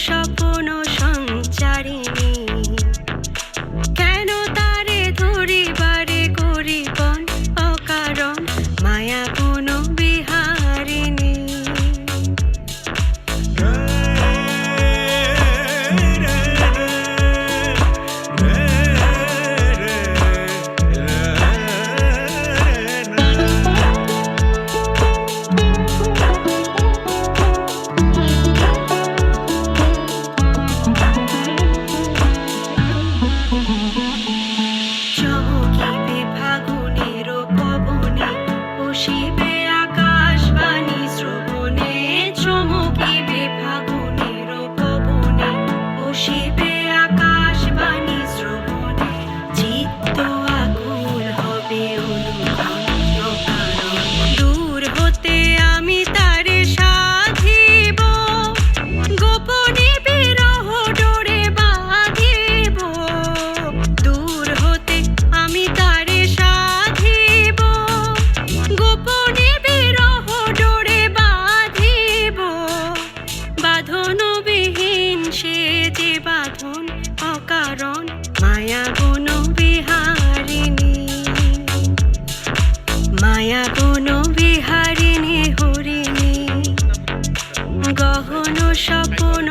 স্বপন সঞ্চারিণী, কেন তারে ধরিবারে করিবন অকারণ মায়া গুণ বিহারিণী। চমকিবে ফাগুনের পবনে, বসিবে আকাশবাণী শ্রবণে। চমকিবে ফাগুনের পবনে, বসিবে আকাশবাণী শ্রবণে। চিত্ত আকুল হবে অনুভব কারণ, দূর হতে আমি তারে সাধিব, গোপনে বিরহ ডোরে বাঁধিব। দূর হতে আমি তারে সাধিব, গোপনে বিরহ ডোরে বাঁধিব। বাঁধন বিহীন সে যে বাঁধন অকারণ মায়া গুণ বিহারিণী, মায়া গুণ বিহারিণী হরিণী। গহন স্বপন